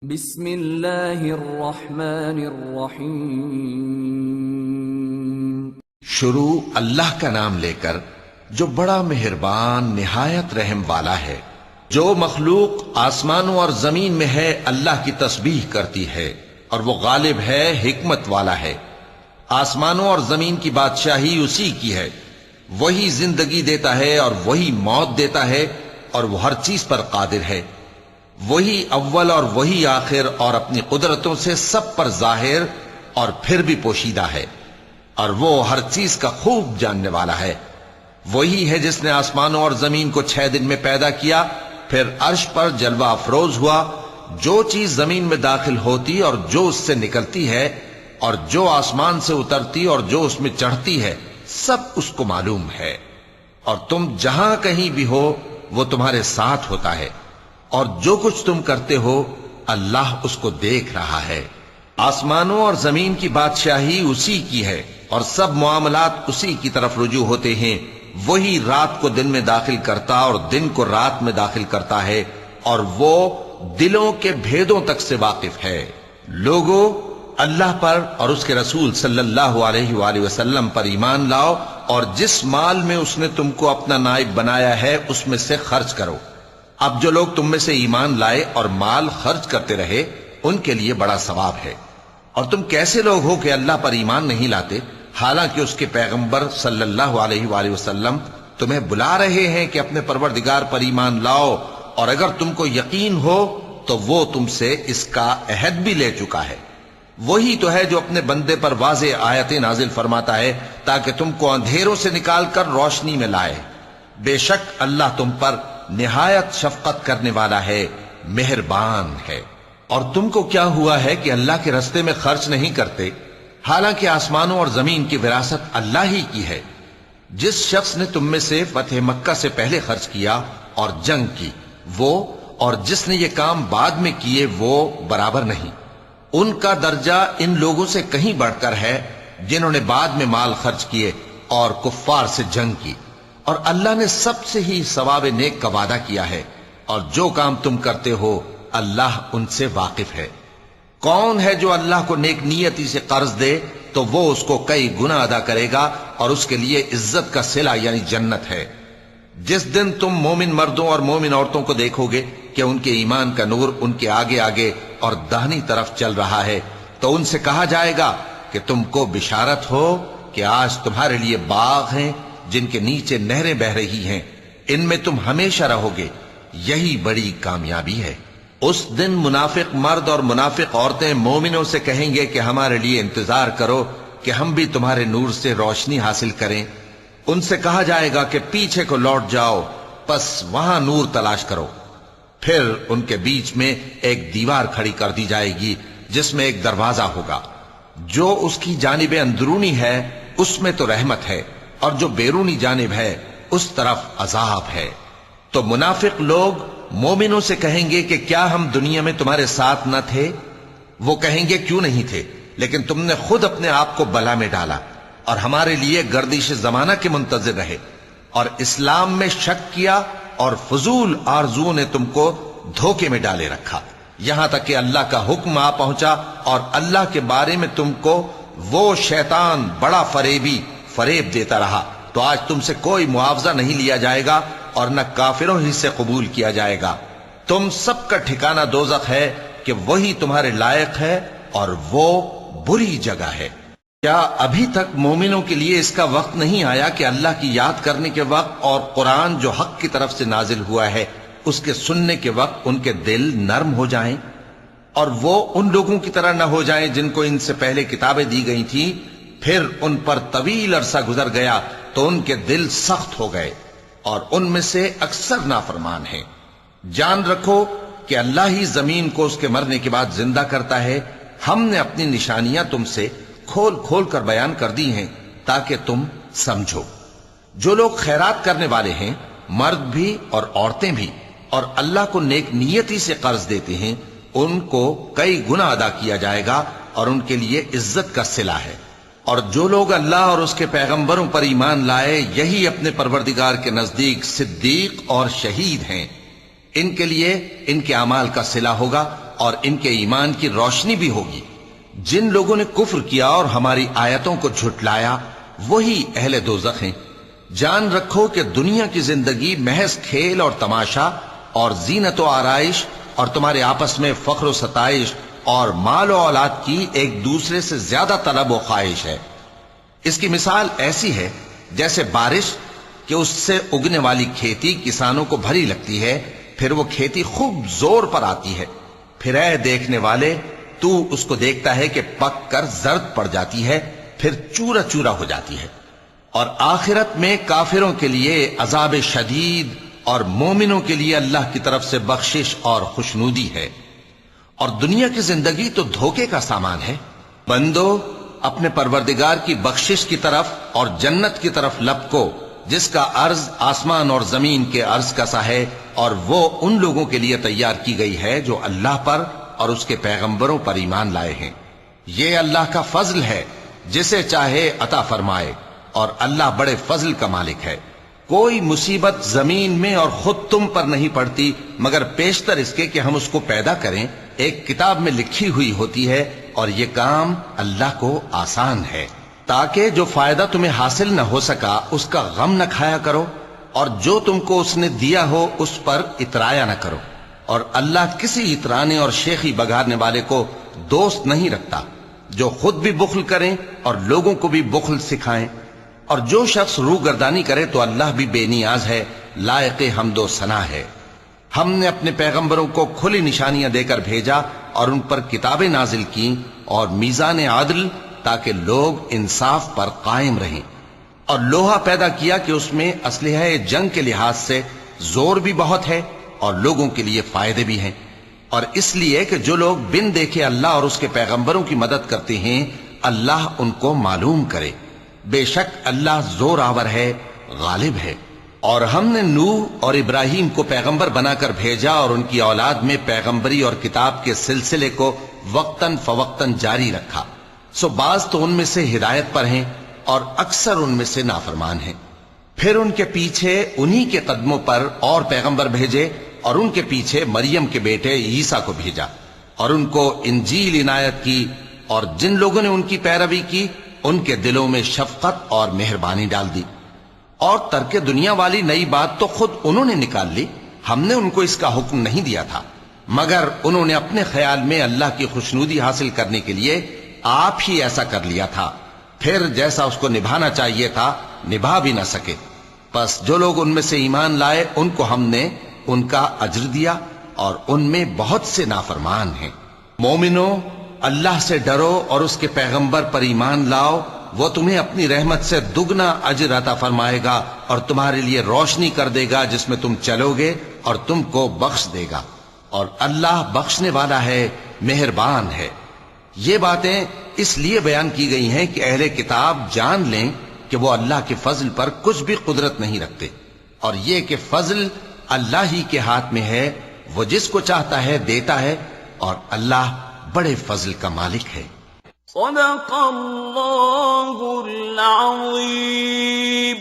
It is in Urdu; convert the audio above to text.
بسم اللہ الرحمن الرحیم۔ شروع اللہ کا نام لے کر جو بڑا مہربان نہایت رحم والا ہے۔ جو مخلوق آسمانوں اور زمین میں ہے اللہ کی تسبیح کرتی ہے اور وہ غالب ہے، حکمت والا ہے۔ آسمانوں اور زمین کی بادشاہی اسی کی ہے، وہی زندگی دیتا ہے اور وہی موت دیتا ہے اور وہ ہر چیز پر قادر ہے۔ وہی اول اور وہی آخر اور اپنی قدرتوں سے سب پر ظاہر اور پھر بھی پوشیدہ ہے، اور وہ ہر چیز کا خوب جاننے والا ہے۔ وہی ہے جس نے آسمانوں اور زمین کو 6 دن میں پیدا کیا، پھر عرش پر جلوہ افروز ہوا۔ جو چیز زمین میں داخل ہوتی اور جو اس سے نکلتی ہے اور جو آسمان سے اترتی اور جو اس میں چڑھتی ہے، سب اس کو معلوم ہے۔ اور تم جہاں کہیں بھی ہو وہ تمہارے ساتھ ہوتا ہے، اور جو کچھ تم کرتے ہو اللہ اس کو دیکھ رہا ہے۔ آسمانوں اور زمین کی بادشاہی اسی کی ہے اور سب معاملات اسی کی طرف رجوع ہوتے ہیں۔ وہی رات کو دن میں داخل کرتا اور دن کو رات میں داخل کرتا ہے، اور وہ دلوں کے بھیدوں تک سے واقف ہے۔ لوگو، اللہ پر اور اس کے رسول صلی اللہ علیہ وآلہ وسلم پر ایمان لاؤ، اور جس مال میں اس نے تم کو اپنا نائب بنایا ہے اس میں سے خرچ کرو۔ اب جو لوگ تم میں سے ایمان لائے اور مال خرچ کرتے رہے ان کے لیے بڑا ثواب ہے۔ اور تم کیسے لوگ ہو کہ اللہ پر ایمان نہیں لاتے، حالانکہ اس کے پیغمبر صلی اللہ علیہ وآلہ وسلم تمہیں بلا رہے ہیں کہ اپنے پروردگار پر ایمان لاؤ، اور اگر تم کو یقین ہو تو وہ تم سے اس کا عہد بھی لے چکا ہے۔ وہی تو ہے جو اپنے بندے پر واضح آیتیں نازل فرماتا ہے تاکہ تم کو اندھیروں سے نکال کر روشنی میں لائے۔ بے شک اللہ تم پر نہایت شفقت کرنے والا ہے، مہربان ہے۔ اور تم کو کیا ہوا ہے کہ اللہ کے رستے میں خرچ نہیں کرتے، حالانکہ آسمانوں اور زمین کی وراثت اللہ ہی کی ہے؟ جس شخص نے تم میں سے فتح مکہ سے پہلے خرچ کیا اور جنگ کی، وہ اور جس نے یہ کام بعد میں کیے وہ برابر نہیں۔ ان کا درجہ ان لوگوں سے کہیں بڑھ کر ہے جنہوں نے بعد میں مال خرچ کیے اور کفار سے جنگ کی، اور اللہ نے سب سے ہی ثواب نیک کا وعدہ کیا ہے، اور جو کام تم کرتے ہو اللہ ان سے واقف ہے۔ کون ہے جو اللہ کو نیک نیتی سے قرض دے تو وہ اس کو کئی گنا ادا کرے گا، اور اس کے لیے عزت کا صلہ یعنی جنت ہے۔ جس دن تم مومن مردوں اور مومن عورتوں کو دیکھو گے کہ ان کے ایمان کا نور ان کے آگے آگے اور داہنی طرف چل رہا ہے، تو ان سے کہا جائے گا کہ تم کو بشارت ہو کہ آج تمہارے لیے باغ ہیں جن کے نیچے نہریں بہ رہی ہیں، ان میں تم ہمیشہ رہو گے، یہی بڑی کامیابی ہے۔ اس دن منافق مرد اور منافق عورتیں مومنوں سے کہیں گے کہ ہمارے لیے انتظار کرو کہ ہم بھی تمہارے نور سے روشنی حاصل کریں۔ ان سے کہا جائے گا کہ پیچھے کو لوٹ جاؤ، پس وہاں نور تلاش کرو۔ پھر ان کے بیچ میں ایک دیوار کھڑی کر دی جائے گی جس میں ایک دروازہ ہوگا، جو اس کی جانب اندرونی ہے اس میں تو رحمت ہے، اور جو بیرونی جانب ہے اس طرف عذاب ہے۔ تو منافق لوگ مومنوں سے کہیں گے کہ کیا ہم دنیا میں تمہارے ساتھ نہ تھے؟ وہ کہیں گے کیوں نہیں تھے، لیکن تم نے خود اپنے آپ کو بلا میں ڈالا اور ہمارے لیے گردش زمانہ کے منتظر رہے، اور اسلام میں شک کیا، اور فضول آرزوؤں نے تم کو دھوکے میں ڈالے رکھا، یہاں تک کہ اللہ کا حکم آ پہنچا، اور اللہ کے بارے میں تم کو وہ شیطان بڑا فریب دیتا رہا۔ تو آج تم سے کوئی معاوضہ نہیں لیا جائے گا اور نہ کافروں ہی سے قبول کیا جائے گا۔ تم سب کا ٹھکانہ دوزخ ہے کہ وہی تمہارے لائق ہے، اور وہ بری جگہ ہے۔ کیا ابھی تک مومنوں کے لیے اس کا وقت نہیں آیا کہ اللہ کی یاد کرنے کے وقت اور قرآن جو حق کی طرف سے نازل ہوا ہے اس کے سننے کے وقت ان کے دل نرم ہو جائیں، اور وہ ان لوگوں کی طرح نہ ہو جائیں جن کو ان سے پہلے کتابیں دی گئی تھیں، پھر ان پر طویل عرصہ گزر گیا تو ان کے دل سخت ہو گئے، اور ان میں سے اکثر نافرمان ہیں۔ جان رکھو کہ اللہ ہی زمین کو اس کے مرنے کے بعد زندہ کرتا ہے۔ ہم نے اپنی نشانیاں تم سے کھول کھول کر بیان کر دی ہیں تاکہ تم سمجھو۔ جو لوگ خیرات کرنے والے ہیں، مرد بھی اور عورتیں بھی، اور اللہ کو نیک نیتی سے قرض دیتے ہیں، ان کو کئی گنا ادا کیا جائے گا، اور ان کے لیے عزت کا صلہ ہے۔ اور جو لوگ اللہ اور اس کے پیغمبروں پر ایمان لائے، یہی اپنے پروردگار کے نزدیک صدیق اور شہید ہیں۔ ان کے لیے ان کے اعمال کا صلہ ہوگا، اور ان کے ایمان کی روشنی بھی ہوگی۔ جن لوگوں نے کفر کیا اور ہماری آیتوں کو جھٹلایا وہی اہل دوزخ ہیں۔ جان رکھو کہ دنیا کی زندگی محض کھیل اور تماشا اور زینت و آرائش اور تمہارے آپس میں فخر و ستائش اور مال و اولاد کی ایک دوسرے سے زیادہ طلب و خواہش ہے۔ اس کی مثال ایسی ہے جیسے بارش کہ اس سے اگنے والی کھیتی کسانوں کو بھری لگتی ہے، پھر وہ کھیتی خوب زور پر آتی ہے، پھر اے دیکھنے والے تو اس کو دیکھتا ہے کہ پک کر زرد پڑ جاتی ہے، پھر چورا چورا ہو جاتی ہے۔ اور آخرت میں کافروں کے لیے عذاب شدید اور مومنوں کے لیے اللہ کی طرف سے بخشش اور خوشنودی ہے۔ اور دنیا کی زندگی تو دھوکے کا سامان ہے۔ بندو اپنے پروردگار کی بخشش کی طرف اور جنت کی طرف لپکو جس کا عرض آسمان اور زمین کے عرض کا سا ہے، اور وہ ان لوگوں کے لیے تیار کی گئی ہے جو اللہ پر اور اس کے پیغمبروں پر ایمان لائے ہیں۔ یہ اللہ کا فضل ہے، جسے چاہے عطا فرمائے، اور اللہ بڑے فضل کا مالک ہے۔ کوئی مصیبت زمین میں اور خود تم پر نہیں پڑتی مگر پیشتر اس کے کہ ہم اس کو پیدا کریں ایک کتاب میں لکھی ہوئی ہوتی ہے، اور یہ کام اللہ کو آسان ہے، تاکہ جو فائدہ تمہیں حاصل نہ ہو سکا اس کا غم نہ کھایا کرو، اور جو تم کو اس نے دیا ہو اس پر اترایا نہ کرو۔ اور اللہ کسی اترانے اور شیخی بگاڑنے والے کو دوست نہیں رکھتا، جو خود بھی بخل کریں اور لوگوں کو بھی بخل سکھائیں۔ اور جو شخص روح گردانی کرے تو اللہ بھی بے نیاز ہے، لائق حمد و ثنا ہے۔ ہم نے اپنے پیغمبروں کو کھلی نشانیاں دے کر بھیجا اور ان پر کتابیں نازل کی اور میزان عدل، تاکہ لوگ انصاف پر قائم رہیں۔ اور لوہا پیدا کیا کہ اس میں اسلحہ جنگ کے لحاظ سے زور بھی بہت ہے اور لوگوں کے لیے فائدے بھی ہیں، اور اس لیے کہ جو لوگ بن دیکھے اللہ اور اس کے پیغمبروں کی مدد کرتے ہیں اللہ ان کو معلوم کرے۔ بے شک اللہ زور آور ہے، غالب ہے۔ اور ہم نے نوح اور ابراہیم کو پیغمبر بنا کر بھیجا اور ان کی اولاد میں پیغمبری اور کتاب کے سلسلے کو وقتاً فوقتاً جاری رکھا، سو بعض تو ان میں سے ہدایت پر ہیں اور اکثر ان میں سے نافرمان ہیں۔ پھر ان کے پیچھے انہی کے قدموں پر اور پیغمبر بھیجے، اور ان کے پیچھے مریم کے بیٹے عیسیٰ کو بھیجا، اور ان کو انجیل عنایت کی، اور جن لوگوں نے ان کی پیروی کی ان کے دلوں میں شفقت اور مہربانی ڈال دی۔ اور ترک دنیا والی نئی بات تو خود انہوں نے نکال لی، ہم نے ان کو اس کا حکم نہیں دیا تھا، مگر انہوں نے اپنے خیال میں اللہ کی خوشنودی حاصل کرنے کے لیے آپ ہی ایسا کر لیا تھا، پھر جیسا اس کو نبھانا چاہیے تھا نبھا بھی نہ سکے۔ پس جو لوگ ان میں سے ایمان لائے ان کو ہم نے ان کا اجر دیا، اور ان میں بہت سے نافرمان ہیں۔ مومنو اللہ سے ڈرو اور اس کے پیغمبر پر ایمان لاؤ، وہ تمہیں اپنی رحمت سے دگنا اجر عطا فرمائے گا اور تمہارے لیے روشنی کر دے گا جس میں تم چلو گے، اور تم کو بخش دے گا، اور اللہ بخشنے والا ہے، مہربان ہے۔ یہ باتیں اس لیے بیان کی گئی ہیں کہ اہل کتاب جان لیں کہ وہ اللہ کے فضل پر کچھ بھی قدرت نہیں رکھتے، اور یہ کہ فضل اللہ ہی کے ہاتھ میں ہے، وہ جس کو چاہتا ہے دیتا ہے، اور اللہ بڑے فضل کا مالک ہے۔ صدق اللہ العظیم۔